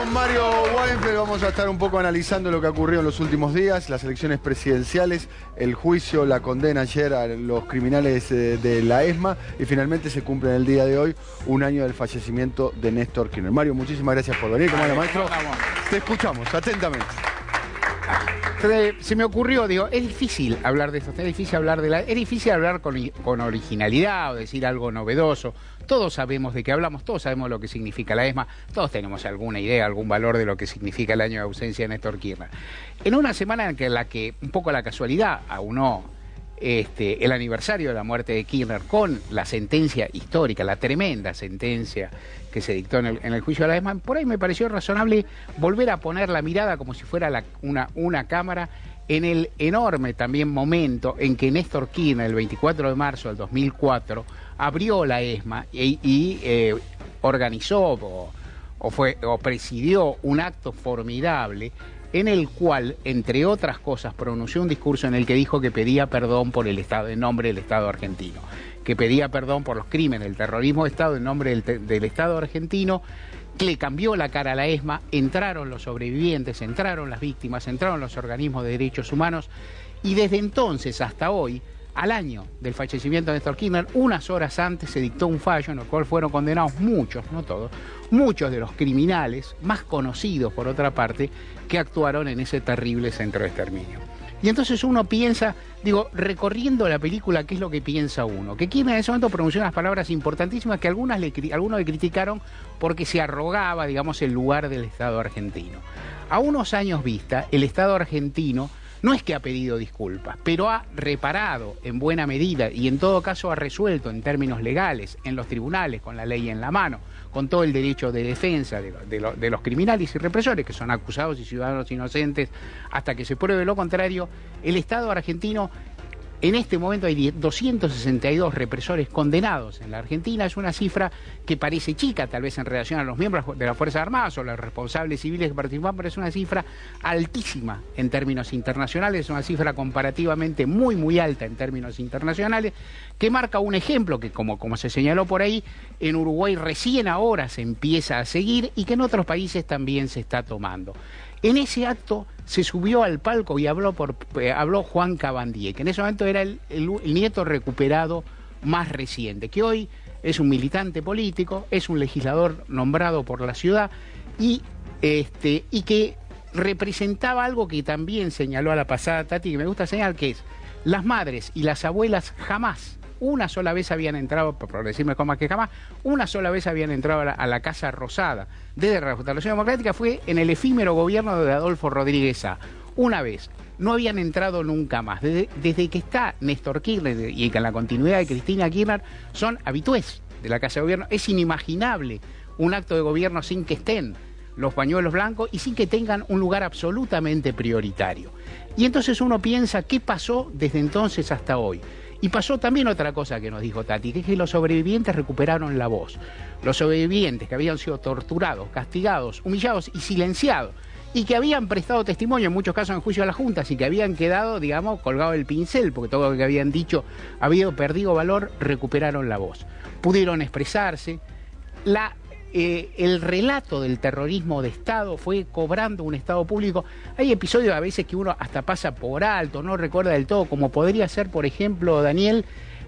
con Mario Weinfeld. Vamos a estar un poco analizando lo que ha ocurrido en los últimos días, las elecciones presidenciales, el juicio, la condena ayer a los criminales de la ESMA y finalmente se cumple en el día de hoy un año del fallecimiento de Néstor Kirchner. Mario, muchísimas gracias por venir. ¿Cómo anda, maestro? Te escuchamos atentamente. Se me ocurrió, digo, es difícil hablar de esto, es difícil hablar con originalidad o decir algo novedoso. Todos sabemos de qué hablamos, todos sabemos lo que significa la ESMA, todos tenemos alguna idea, algún valor de lo que significa el año de ausencia de Néstor Kirchner. En una semana en la que un poco la casualidad aunó el aniversario de la muerte de Kirchner con la sentencia histórica, la tremenda sentencia que se dictó en el juicio de la ESMA, por ahí me pareció razonable volver a poner la mirada como si fuera una cámara en el enorme también momento en que Néstor Kirchner, el 24 de marzo del 2004, abrió la ESMA y organizó o presidió un acto formidable en el cual, entre otras cosas, pronunció un discurso en el que dijo que pedía perdón por el Estado, en nombre del Estado argentino, que pedía perdón por los crímenes, el terrorismo de Estado en nombre del Estado argentino, que le cambió la cara a la ESMA, entraron los sobrevivientes, entraron las víctimas, entraron los organismos de derechos humanos, y desde entonces hasta hoy, al año del fallecimiento de Néstor Kirchner, unas horas antes se dictó un fallo en el cual fueron condenados muchos, no todos, muchos de los criminales más conocidos, por otra parte, que actuaron en ese terrible centro de exterminio. Y entonces uno piensa, digo, recorriendo la película, ¿qué es lo que piensa uno? Que Kirchner en ese momento pronunció unas palabras importantísimas que algunos le criticaron porque se arrogaba, digamos, el lugar del Estado argentino. A unos años vista, el Estado argentino no es que ha pedido disculpas, pero ha reparado en buena medida y en todo caso ha resuelto en términos legales, en los tribunales, con la ley en la mano, con todo el derecho de defensa de los criminales y represores, que son acusados y ciudadanos inocentes, hasta que se pruebe lo contrario. El Estado argentino, en este momento hay 262 represores condenados en la Argentina. Es una cifra que parece chica, tal vez en relación a los miembros de las Fuerzas Armadas o los responsables civiles que participan, pero es una cifra altísima en términos internacionales, es una cifra comparativamente muy, muy alta en términos internacionales, que marca un ejemplo que, como se señaló por ahí, en Uruguay recién ahora se empieza a seguir y que en otros países también se está tomando. En ese acto se subió al palco y habló Juan Cabandier, que en ese momento era el nieto recuperado más reciente, que hoy es un militante político, es un legislador nombrado por la ciudad y que representaba algo que también señaló a la pasada Tati, que me gusta señalar, que es las madres y las abuelas jamás, una sola vez habían entrado, por decirme cómo que jamás, una sola vez habían entrado a la Casa Rosada desde la Revolución Democrática, fue en el efímero gobierno de Adolfo Rodríguez Sá. Una vez, no habían entrado nunca más. Desde que está Néstor Kirchner y con la continuidad de Cristina Kirchner, son habitués de la Casa de Gobierno. Es inimaginable un acto de gobierno sin que estén los pañuelos blancos y sin que tengan un lugar absolutamente prioritario. Y entonces uno piensa, ¿qué pasó desde entonces hasta hoy? Y pasó también otra cosa que nos dijo Tati, que es que los sobrevivientes recuperaron la voz. Los sobrevivientes que habían sido torturados, castigados, humillados y silenciados, y que habían prestado testimonio, en muchos casos en juicio a las juntas, y que habían quedado, digamos, colgado el pincel, porque todo lo que habían dicho había perdido valor, recuperaron la voz. Pudieron expresarse. El relato del terrorismo de Estado fue cobrando un Estado público. Hay episodios a veces que uno hasta pasa por alto, no recuerda del todo, como podría ser, por ejemplo, Daniel,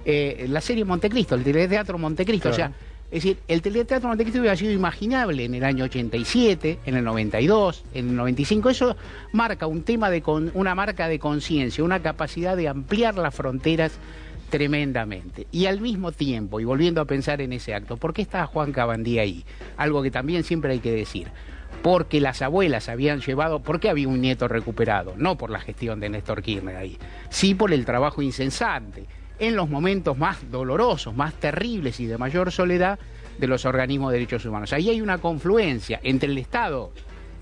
la serie Montecristo, el teleteatro Montecristo. Claro. O sea, es decir, el teleteatro Montecristo hubiera sido imaginable en el año 87, en el 92, en el 95. Eso marca un tema una marca de conciencia, una capacidad de ampliar las fronteras tremendamente. Y al mismo tiempo, y volviendo a pensar en ese acto, ¿por qué estaba Juan Cabandier ahí? Algo que también siempre hay que decir. Porque las abuelas habían llevado... ¿Por qué había un nieto recuperado? No por la gestión de Néstor Kirchner ahí, sí por el trabajo incesante, en los momentos más dolorosos, más terribles y de mayor soledad de los organismos de derechos humanos. Ahí hay una confluencia entre el Estado,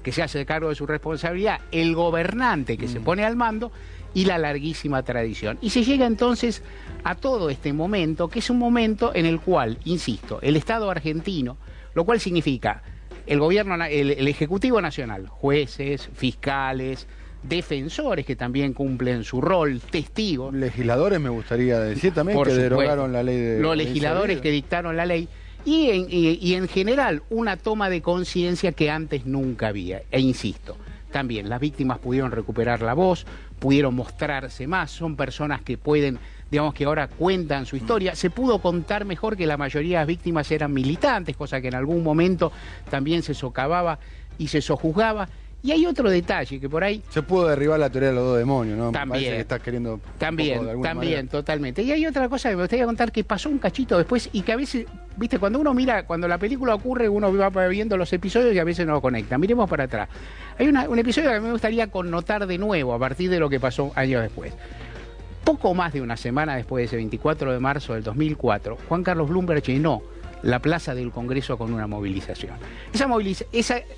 que se hace cargo de su responsabilidad, el gobernante que se pone al mando, y la larguísima tradición. Y se llega entonces a todo este momento, que es un momento en el cual, insisto, el Estado argentino, lo cual significa el Ejecutivo Nacional, jueces, fiscales, defensores que también cumplen su rol, testigos. Legisladores, me gustaría decir también, que derogaron la ley de... Los legisladores que dictaron la ley, y en general una toma de conciencia que antes nunca había. E insisto, también las víctimas pudieron recuperar la voz, pudieron mostrarse más, son personas que pueden, digamos, que ahora cuentan su historia. Se pudo contar mejor que la mayoría de las víctimas eran militantes, cosa que en algún momento también se socavaba y se sojuzgaba. Y hay otro detalle que por ahí... Se pudo derribar la teoría de los dos demonios, ¿no? También. Parece que estás queriendo... También, totalmente. Y hay otra cosa que me gustaría contar que pasó un cachito después y que a veces, viste, cuando uno mira, cuando la película ocurre, uno va viendo los episodios y a veces no lo conecta. Miremos para atrás. Hay un episodio que me gustaría connotar de nuevo a partir de lo que pasó años después. Poco más de una semana después de ese 24 de marzo del 2004, Juan Carlos Bloomberg llenó la plaza del Congreso con una movilización.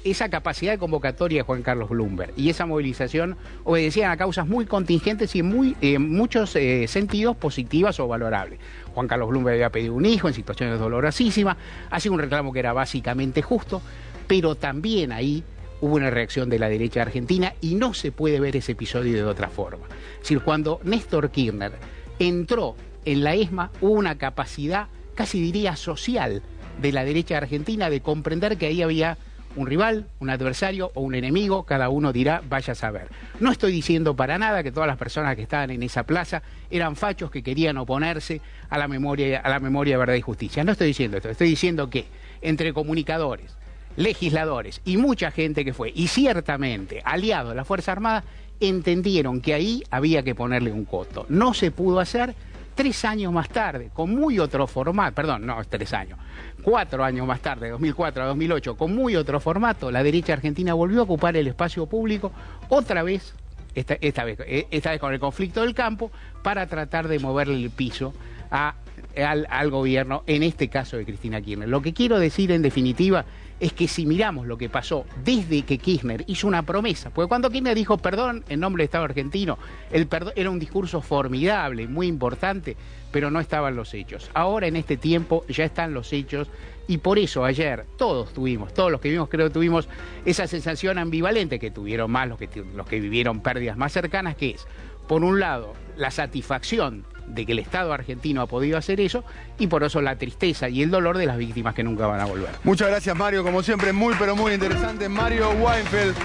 Esa capacidad de convocatoria de Juan Carlos Bloomberg y esa movilización obedecían a causas muy contingentes y en muchos sentidos positivas o valorables. Juan Carlos Bloomberg había pedido un hijo en situaciones dolorosísimas, hacía un reclamo que era básicamente justo, pero también ahí hubo una reacción de la derecha argentina y no se puede ver ese episodio de otra forma. Es decir, cuando Néstor Kirchner entró en la ESMA, hubo una capacidad, casi diría social, de la derecha argentina de comprender que ahí había un rival, un adversario o un enemigo, cada uno dirá, vaya a saber. No estoy diciendo para nada que todas las personas que estaban en esa plaza eran fachos que querían oponerse a la memoria de verdad y justicia. No estoy diciendo esto, estoy diciendo que entre comunicadores, legisladores y mucha gente que fue, y ciertamente aliados a la Fuerza Armada, entendieron que ahí había que ponerle un coto. No se pudo hacer. 3 años más tarde, con muy otro formato, perdón, no 3 años, 4 años más tarde, 2004 a 2008, con muy otro formato, la derecha argentina volvió a ocupar el espacio público, otra vez, esta vez con el conflicto del campo, para tratar de moverle el piso al gobierno, en este caso de Cristina Kirchner. Lo que quiero decir en definitiva es que si miramos lo que pasó desde que Kirchner hizo una promesa, porque cuando Kirchner dijo perdón en nombre del Estado argentino, el perdón era un discurso formidable, muy importante, pero no estaban los hechos. Ahora en este tiempo ya están los hechos y por eso ayer todos los que vimos creo que tuvimos esa sensación ambivalente que tuvieron más los que vivieron pérdidas más cercanas, que es, por un lado, la satisfacción de que el Estado argentino ha podido hacer eso y por eso la tristeza y el dolor de las víctimas que nunca van a volver. Muchas gracias, Mario, como siempre, muy pero muy interesante. Mario Weinfeld.